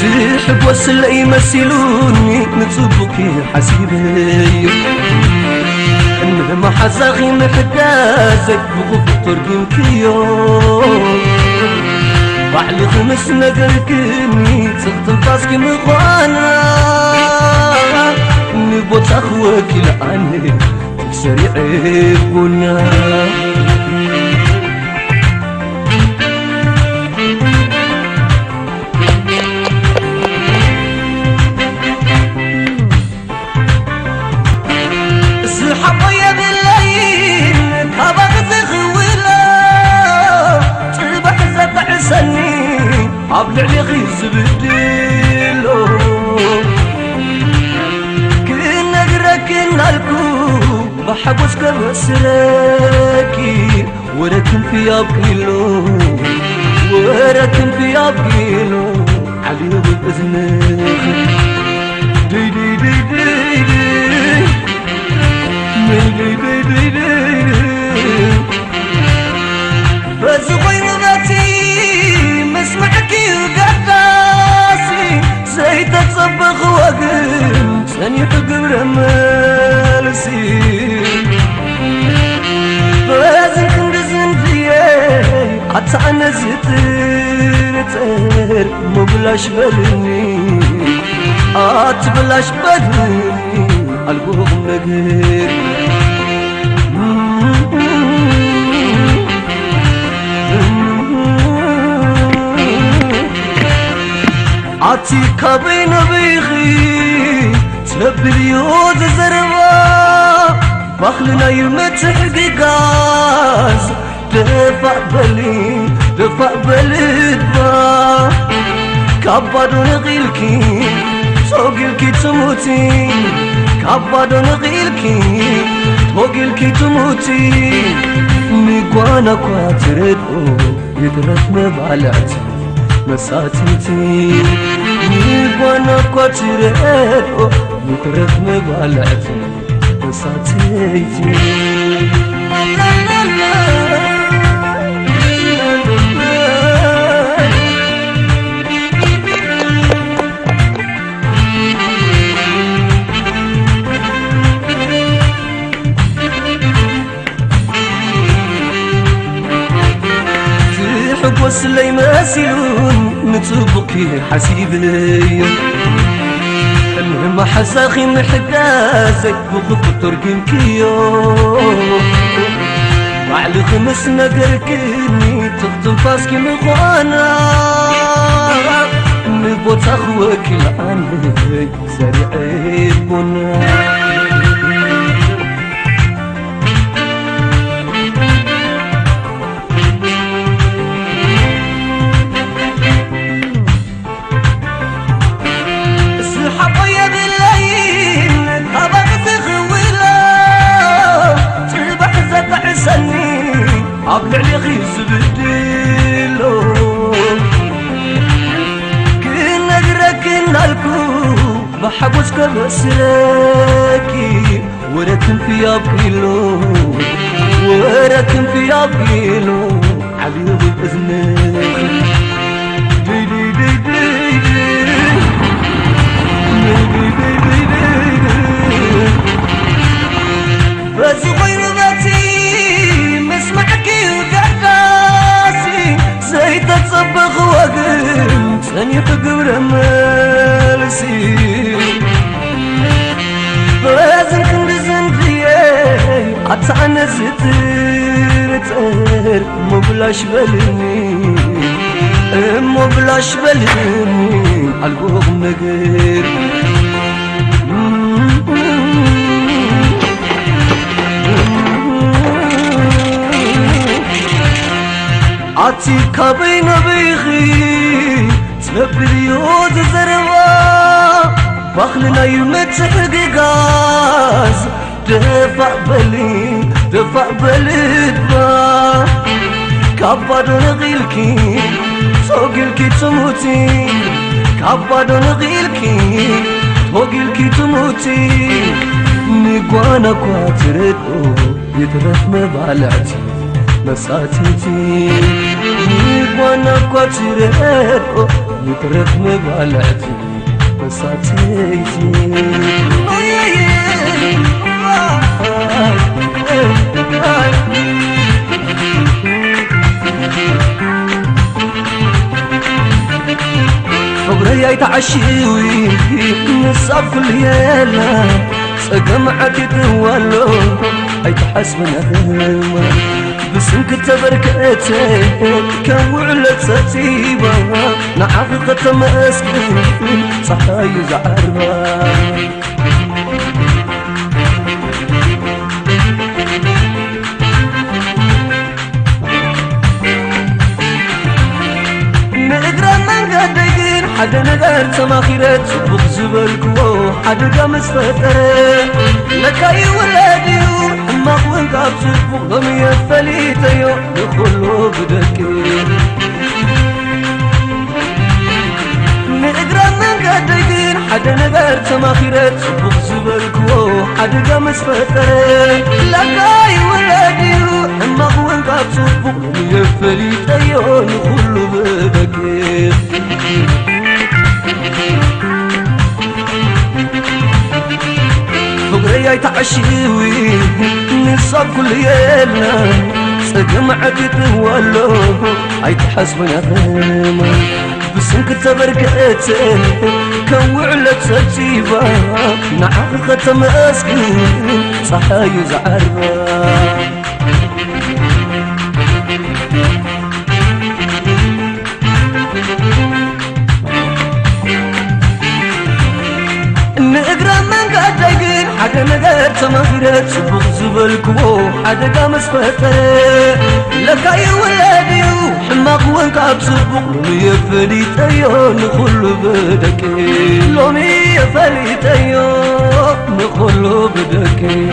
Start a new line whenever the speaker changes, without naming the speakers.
تحب وصل يمثلوني نتصبكي حسيبي انما حزاخي محتازك بغض ترقم كيو بعلي خمس نقركني تغطن فاسكي مغانا نبوت اخوك لعني تكسري عيبنا عبلع لي غيز بديلو كنا قركنا الكو بحبوس كبسراكي وركن في أبقيلو وركن في أبقيلو علي بإذنك دي دي دي دي دي دي دي دي بس وين ذاتي مسمعكي وقداسي زي تتصبخ وقم سني حقم رمالسي لازم كندزن فيه عطانا زتر مبلاش بلني بلاش بلني البوغ نقر عطيك بين بيخي تبليوز زربا بخلنا يمتح قاز دفع بلدبا كبادو نغيلكي توقيلكي تموتي كبادو نغيلكي توقيلكي تموتي نقوانا كواتردو يدرس مبالعتي مساتيتي وانا قاتريت مكرف مبالعتي مساتيتي تحب وصل يمثلون نتبكي حسيبي المهم حساخي محتازك بغض ترقم كيو وعلي خمس نقركني تخدم فاسكي مغانا نبوت اخوك لعني سريع عيبنا عبلع لي غيز بديلو كنا قركنا الكو بحبوس كبسراكي وركن في أبقيلو وركن في أبقيلو علي بإذنك دي دي دي دي دي دي دي دي بس غير ذاتي مسمعكي وقداسي زي تتصبخ وقم سني حقم رمالسي لازم كندزن فيه عطانا زتر مبلاش بلني البوغ نقر عطيك بين بيخي تبليوز زربا بخلنا يمتح قاز دفع بلدبا كبادو نغيلكي توقيلكي تموتي كبادو نغيلكي توقيلكي تموتي نقوانا كواتردو يدرس مبالعتي مساتيتي وانا قاتريت يترف مبالعتي بساتيتي فقري يتعشيوي نصاب كل يلا سقمعك تولو يتحسبنا هما بسنك تبركتي كم وعلت ستيبا نعرفة مسكين صحا يزعربا حد نقر تماخيرت صبوك زبالكو حد قامس فتره لكاي ولاديو حماق وانقاب صبوك ضم يفليتيو يخلو بدكي نقرا من قدقين حد نقر تماخيرت صبوك زبالكو حد قامس فتره لكاي ولاديو حماق وانقاب صبوك ضم يفليتيو يخلو بدكي فقري يتعشيوي نصاب كل يلا سقمعك تولو يتحسبنا ثما بسنك تبركتي كوعلت ستيبا نعرفة مسكين صحا يزعربا نقرا من قدقين حد نقر تماخيرت صبوك زبالكو حد قامس فتره لكاي ولاديو حماق وانقاب صبوك لومي يفليتيو نخلو بدكي لومي يفليتيو نخلو بدكي